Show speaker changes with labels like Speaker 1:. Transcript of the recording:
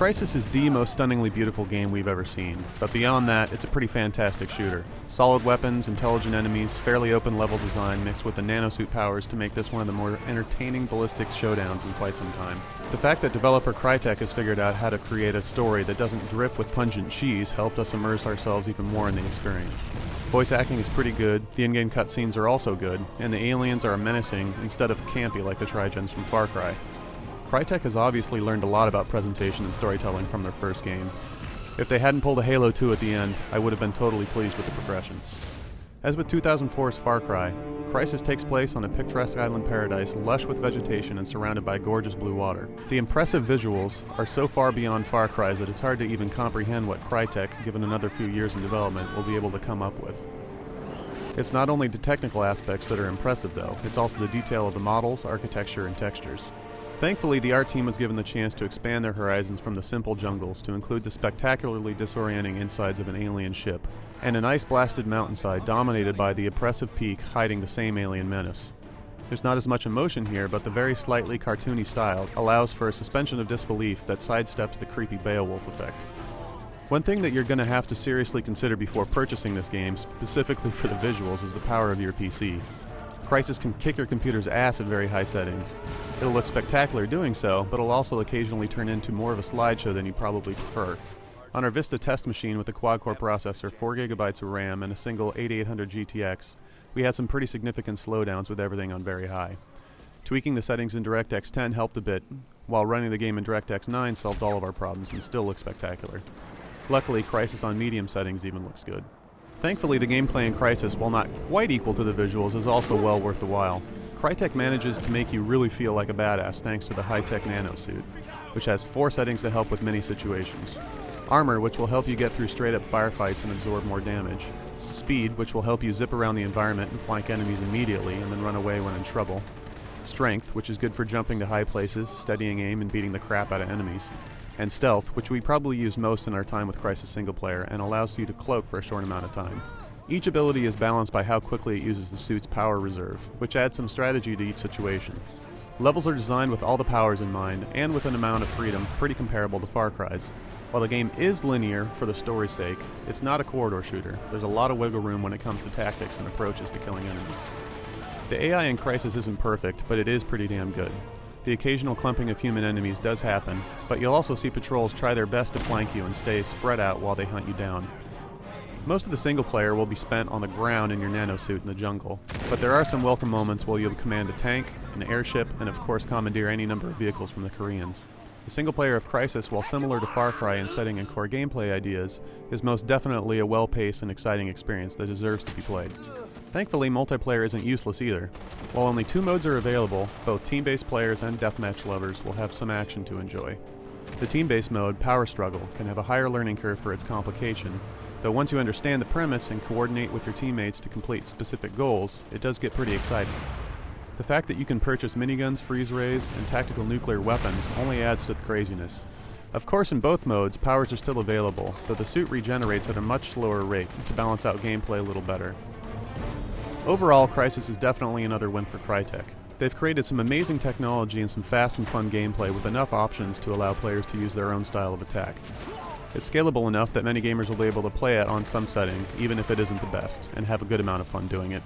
Speaker 1: Crysis is the most stunningly beautiful game we've ever seen, but beyond that, it's a pretty fantastic shooter. Solid weapons, intelligent enemies, fairly open level design mixed with the nanosuit powers to make this one of the more entertaining ballistics showdowns in quite some time. The fact that developer Crytek has figured out how to create a story that doesn't drip with pungent cheese helped us immerse ourselves even more in the experience. Voice acting is pretty good, the in-game cutscenes are also good, and the aliens are menacing instead of campy like the Trigens from Far Cry. Crytek has obviously learned a lot about presentation and storytelling from their first game. If they hadn't pulled a Halo 2 at the end, I would have been totally pleased with the progression. As with 2004's Far Cry, Crysis takes place on a picturesque island paradise lush with vegetation and surrounded by gorgeous blue water. The impressive visuals are so far beyond Far Cry's that it's hard to even comprehend what Crytek, given another few years in development, will be able to come up with. It's not only the technical aspects that are impressive though, it's also the detail of the models, architecture, and textures. Thankfully, the art team was given the chance to expand their horizons from the simple jungles to include the spectacularly disorienting insides of an alien ship, and an ice-blasted mountainside dominated by the oppressive peak hiding the same alien menace. There's not as much emotion here, but the very slightly cartoony style allows for a suspension of disbelief that sidesteps the creepy Beowulf effect. One thing that you're going to have to seriously consider before purchasing this game, specifically for the visuals, is the power of your PC. Crysis can kick your computer's ass at very high settings. It'll look spectacular doing so, but it'll also occasionally turn into more of a slideshow than you probably prefer. On our Vista test machine with a quad-core processor, 4GB of RAM, and a single 8800 GTX, we had some pretty significant slowdowns with everything on very high. Tweaking the settings in DirectX 10 helped a bit, while running the game in DirectX 9 solved all of our problems and still looks spectacular. Luckily, Crysis on medium settings even looks good. Thankfully, the gameplay in Crysis, while not quite equal to the visuals, is also well worth the while. Crytek manages to make you really feel like a badass thanks to the high-tech nanosuit, which has 4 settings to help with many situations. Armor, which will help you get through straight-up firefights and absorb more damage. Speed, which will help you zip around the environment and flank enemies immediately and then run away when in trouble. Strength, which is good for jumping to high places, steadying aim, and beating the crap out of enemies. And Stealth, which we probably use most in our time with Crysis single player and allows you to cloak for a short amount of time. Each ability is balanced by how quickly it uses the suit's power reserve, which adds some strategy to each situation. Levels are designed with all the powers in mind, and with an amount of freedom pretty comparable to Far Cry's. While the game is linear for the story's sake, it's not a corridor shooter. There's a lot of wiggle room when it comes to tactics and approaches to killing enemies. The AI in Crysis isn't perfect, but it is pretty damn good. The occasional clumping of human enemies does happen, but you'll also see patrols try their best to flank you and stay spread out while they hunt you down. Most of the single player will be spent on the ground in your nanosuit in the jungle, but there are some welcome moments where you'll command a tank, an airship, and of course commandeer any number of vehicles from the Koreans. The single player of Crysis, while similar to Far Cry in setting and core gameplay ideas, is most definitely a well-paced and exciting experience that deserves to be played. Thankfully, multiplayer isn't useless either. While only 2 modes are available, both team-based players and deathmatch lovers will have some action to enjoy. The team-based mode, Power Struggle, can have a higher learning curve for its complication, though once you understand the premise and coordinate with your teammates to complete specific goals, it does get pretty exciting. The fact that you can purchase miniguns, freeze rays, and tactical nuclear weapons only adds to the craziness. Of course, in both modes, powers are still available, though the suit regenerates at a much slower rate to balance out gameplay a little better. Overall, Crysis is definitely another win for Crytek. They've created some amazing technology and some fast and fun gameplay with enough options to allow players to use their own style of attack. It's scalable enough that many gamers will be able to play it on some setting, even if it isn't the best, and have a good amount of fun doing it.